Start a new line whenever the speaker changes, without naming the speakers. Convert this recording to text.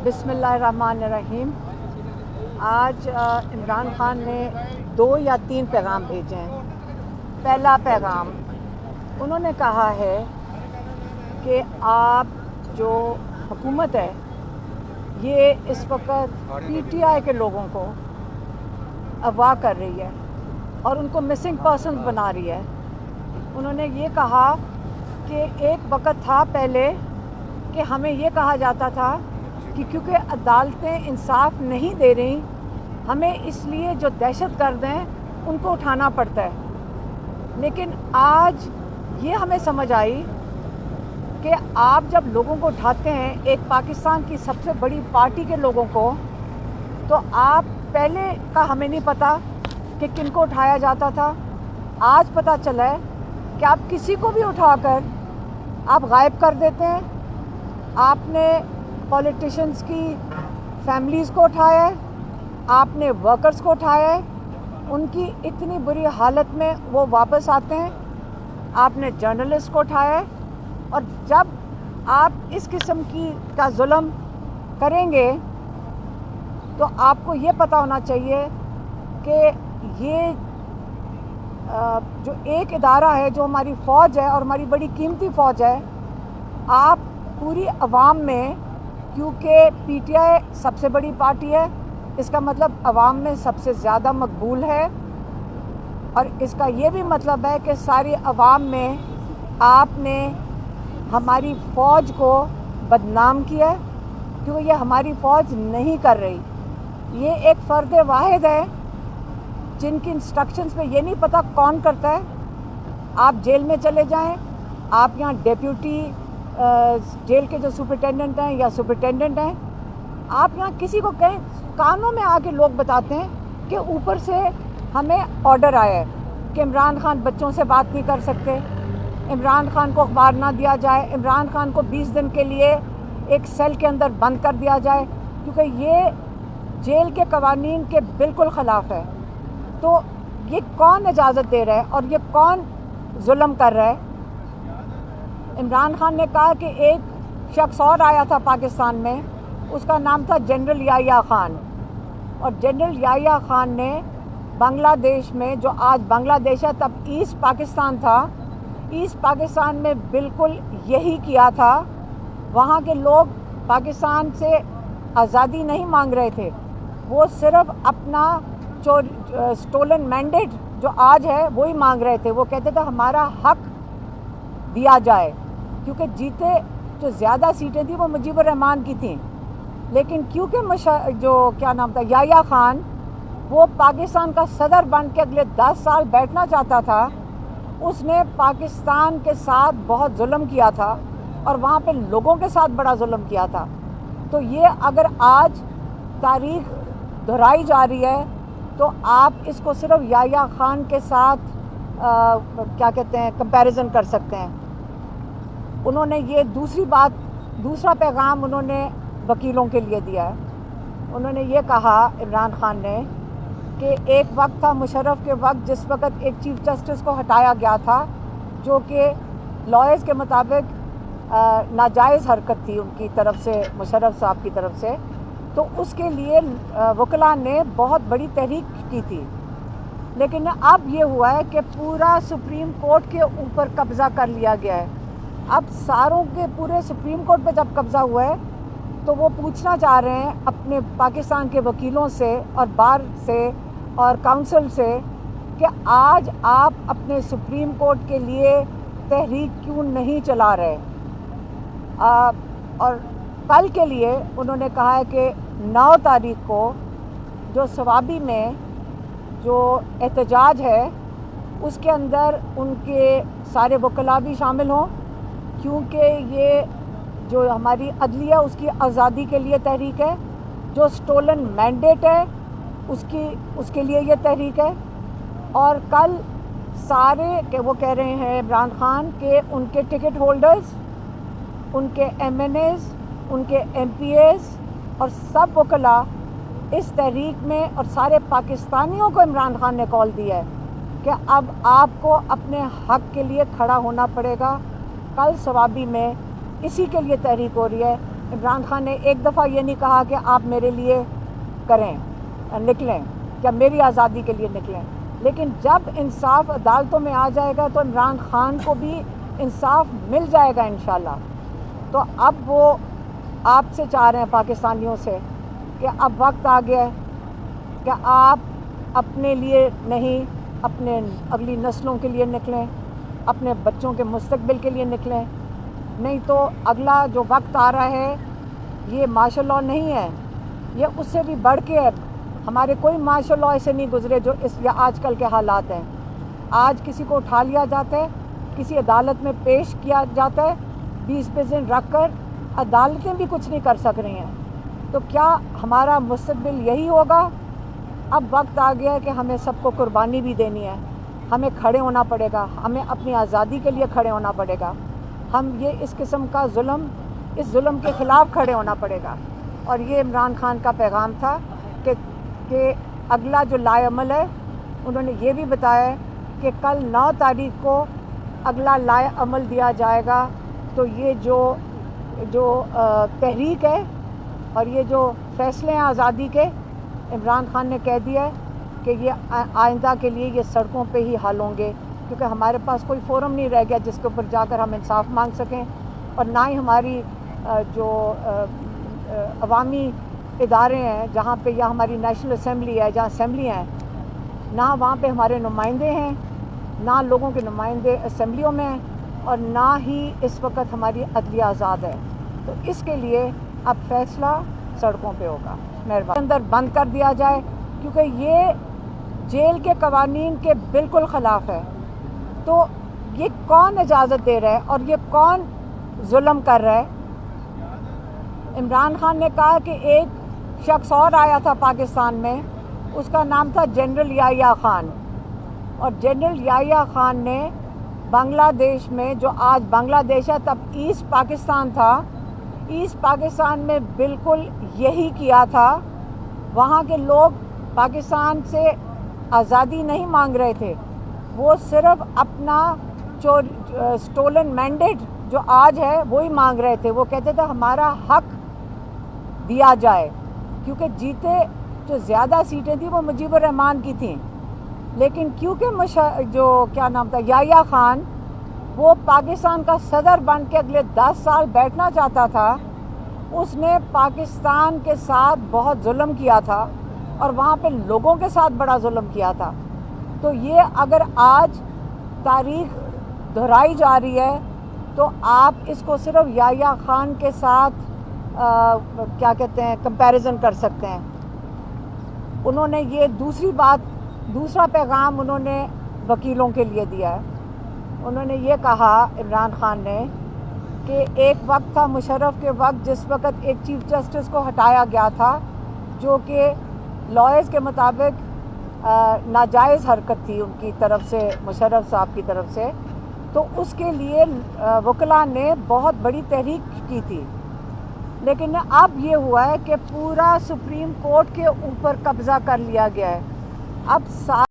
बिस्मिल्लाहिर्रहमानिर्रहीम। आज इमरान खान ने 2 या 3 पैगाम भेजे हैं। पहला पैगाम उन्होंने कहा है कि आप जो हुकूमत है ये इस वक्त पीटीआई के लोगों को अगवा कर रही है और उनको मिसिंग पर्सन बना रही है। उन्होंने ये कहा कि एक वक्त था पहले कि हमें ये कहा जाता था कि क्योंकि अदालतें इंसाफ नहीं दे रही, हमें इसलिए जो दहशतगर्द हैं उनको उठाना पड़ता है। लेकिन आज ये हमें समझ आई कि आप जब लोगों को उठाते हैं, एक पाकिस्तान की सबसे बड़ी पार्टी के लोगों को, तो आप पहले का हमें नहीं पता कि किनको उठाया जाता था। आज पता चला है कि आप किसी को भी उठाकर आप गायब कर देते हैं। आपने पॉलिटिशियंस की फैमिलीज़ को उठाया है, आपने वर्कर्स को उठाया है, उनकी इतनी बुरी हालत में वो वापस आते हैं। आपने जर्नलिस्ट को उठाया है। और जब आप इस किस्म का जुल्म करेंगे तो आपको ये पता होना चाहिए कि ये जो एक इदारा है, जो हमारी फ़ौज है और हमारी बड़ी कीमती फ़ौज है, आप पूरी अवाम में, क्योंकि पीटीआई सबसे बड़ी पार्टी है, इसका मतलब अवाम में सबसे ज़्यादा मकबूल है। और इसका ये भी मतलब है कि सारी अवाम में आपने हमारी फ़ौज को बदनाम किया है, क्योंकि ये हमारी फ़ौज नहीं कर रही। ये एक फ़र्द वाहिद है जिनकी इंस्ट्रक्शंस पे ये नहीं पता कौन करता है। आप जेल में चले जाएं, आप यहाँ डेप्यूटी जेल के जो सुपरिटेंडेंट हैं या सुपरिटेंडेंट हैं, आप यहाँ किसी को कहें, कानों में आके लोग बताते हैं कि ऊपर से हमें ऑर्डर आया है कि इमरान खान बच्चों से बात नहीं कर सकते, इमरान खान को अखबार ना दिया जाए, इमरान खान को 20 दिन के लिए एक सेल के अंदर बंद कर दिया जाए, क्योंकि ये जेल के कवानीन के बिल्कुल ख़िलाफ़ है। तो ये कौन इजाज़त दे रहा है और ये कौन जुल्म कर रहा है? इमरान खान ने कहा कि एक शख्स और आया था पाकिस्तान में, उसका नाम था जनरल याह्या खान। और जनरल याह्या खान ने बांग्लादेश में, जो आज बांग्लादेश है, तब ईस्ट पाकिस्तान था, ईस्ट पाकिस्तान में बिल्कुल यही किया था। वहाँ के लोग पाकिस्तान से आज़ादी नहीं मांग रहे थे, वो सिर्फ अपना जो स्टोलन मैंडेट जो आज है वही मांग रहे थे। वो कहते थे हमारा हक दिया जाए, क्योंकि जीते जो ज़्यादा सीटें थी वो मुजीबुर रहमान की थी। लेकिन क्योंकि जो क्या नाम था, याह्या खान, वो पाकिस्तान का सदर बन के अगले 10 साल बैठना चाहता था, उसने पाकिस्तान के साथ बहुत जुल्म किया था और वहाँ पे लोगों के साथ बड़ा जुल्म किया था। तो ये अगर आज तारीख दोहराई जा रही है तो आप इसको सिर्फ याह्या खान के साथ क्या कहते हैं, कंपैरिजन कर सकते हैं। उन्होंने ये दूसरा पैगाम उन्होंने वकीलों के लिए दिया है। उन्होंने ये कहा, इमरान खान ने, कि एक वक्त था मुशर्रफ के वक्त, जिस वक्त एक चीफ जस्टिस को हटाया गया था, जो कि लॉयर्स के मुताबिक नाजायज़ हरकत थी उनकी तरफ से, मुशर्रफ साहब की तरफ से। तो उसके लिए वकला ने बहुत बड़ी तहरीक की थी। लेकिन अब ये हुआ है कि पूरा सुप्रीम कोर्ट के ऊपर कब्ज़ा कर लिया गया है। अब सारों के पूरे सुप्रीम कोर्ट पे जब कब्ज़ा हुआ है तो वो पूछना चाह रहे हैं अपने पाकिस्तान के वकीलों से और बार से और काउंसिल से कि आज आप अपने सुप्रीम कोर्ट के लिए तहरीक क्यों नहीं चला रहे। और कल के लिए उन्होंने कहा है कि 9 तारीख को जो सवाबी में जो एहतजाज है उसके अंदर उनके सारे वकला भी शामिल हों, क्योंकि ये जो हमारी अदलिया उसकी आज़ादी के लिए तहरीक है, जो स्टोलन मैंडेट है उसके लिए ये तहरीक है। और कल सारे के वो कह रहे हैं इमरान खान के उनके टिकट होल्डर्स, उनके MNAs, उनके MPAs और सब वकला इस तहरीक में, और सारे पाकिस्तानियों को इमरान खान ने कॉल दिया है कि अब आपको अपने हक़ के लिए खड़ा होना पड़ेगा। कल सवाबी में इसी के लिए तहरीक हो रही है عمران خان نے ایک دفعہ یہ نہیں کہا کہ آپ میرے لیے کریں، نکلیں، یا میری آزادی کے لیے نکلیں، لیکن جب انصاف عدالتوں میں آ جائے گا تو عمران خان کو بھی انصاف مل جائے گا انشاءاللہ۔ تو اب وہ آپ سے چاہ رہے ہیں، پاکستانیوں سے، کہ اب وقت آ گیا ہے کہ آپ اپنے لیے نہیں، اپنے اگلی نسلوں کے لیے نکلیں، اپنے بچوں کے مستقبل کے لیے نکلیں، نہیں تو اگلا جو وقت آ رہا ہے یہ مارشل لاء نہیں ہے، یہ اس سے بھی بڑھ کے ہے۔ ہمارے کوئی مارشل لاء ایسے نہیں گزرے جو آج کل کے حالات ہیں۔ آج کسی کو اٹھا لیا جاتا ہے، کسی عدالت میں پیش کیا جاتا ہے، 20 دن رکھ کر عدالتیں بھی کچھ نہیں کر سک رہی ہیں۔ تو کیا ہمارا مستقبل یہی ہوگا؟ اب وقت آ گیا ہے کہ ہمیں سب کو قربانی بھی دینی ہے، ہمیں کھڑے ہونا پڑے گا، ہمیں اپنی آزادی کے لیے کھڑے ہونا پڑے گا، ہم یہ اس قسم کا ظلم، اس ظلم کے خلاف کھڑے ہونا پڑے گا۔ اور یہ عمران خان کا پیغام تھا کہ اگلا جو لائے عمل ہے، انہوں نے یہ بھی بتایا ہے کہ کل 9 تاریخ کو اگلا لائے عمل دیا جائے گا۔ تو یہ جو تحریک ہے اور یہ جو فیصلے ہیں آزادی کے، عمران خان نے کہہ دیا ہے کہ یہ آئندہ کے لیے یہ سڑکوں پہ ہی حل ہوں گے، کیونکہ ہمارے پاس کوئی فورم نہیں رہ گیا جس کے اوپر جا کر ہم انصاف مانگ سکیں، اور نہ ہی ہماری جو عوامی ادارے ہیں جہاں پہ، یا ہماری نیشنل اسمبلی ہے جہاں اسمبلی ہیں، نہ وہاں پہ ہمارے نمائندے ہیں، نہ لوگوں کے نمائندے اسمبلیوں میں ہیں، اور نہ ہی اس وقت ہماری عدلیہ آزاد ہے۔ تو اس کے لیے اب فیصلہ سڑکوں پہ ہوگا۔ مہربانی اندر بند کر دیا جائے، کیونکہ یہ جیل کے قوانین کے بالکل خلاف ہے۔ تو یہ کون اجازت دے رہا ہے اور یہ کون ظلم کر رہا ہے؟ عمران خان نے کہا کہ ایک شخص اور آیا تھا پاکستان میں، اس کا نام تھا جنرل یحییٰ خان، اور جنرل یحییٰ خان نے بنگلہ دیش میں، جو آج بنگلہ دیش ہے تب ایسٹ پاکستان تھا، ایسٹ پاکستان میں بالکل یہی کیا تھا۔ وہاں کے لوگ پاکستان سے آزادی نہیں مانگ رہے تھے، وہ صرف اپنا سٹولن مینڈیٹ جو آج ہے وہی مانگ رہے تھے۔ وہ کہتے تھے ہمارا حق دیا جائے، کیونکہ جیتے جو زیادہ سیٹیں تھیں وہ مجیب الرحمان کی تھیں، لیکن کیونکہ جو کیا نام تھا یحییٰ خان، وہ پاکستان کا صدر بن کے اگلے 10 سال بیٹھنا چاہتا تھا، اس نے پاکستان کے ساتھ بہت ظلم کیا تھا اور وہاں پہ لوگوں کے ساتھ بڑا ظلم کیا تھا۔ تو یہ اگر آج تاریخ دہرائی جا رہی ہے تو آپ اس کو صرف یحییٰ خان کے ساتھ کیا کہتے ہیں کمپیریزن کر سکتے ہیں۔ انہوں نے یہ دوسرا پیغام انہوں نے وکیلوں کے لیے دیا ہے۔ انہوں نے یہ کہا، عمران خان نے، کہ ایک وقت تھا مشرف کے وقت جس وقت ایک چیف جسٹس کو ہٹایا گیا تھا، جو کہ لائرز کے مطابق ناجائز حرکت تھی ان کی طرف سے، مشرف صاحب کی طرف سے، تو اس کے لیے وکلاء نے بہت بڑی تحریک کی تھی۔ لیکن اب یہ ہوا ہے کہ پورا سپریم کورٹ کے اوپر قبضہ کر لیا گیا ہے۔ اب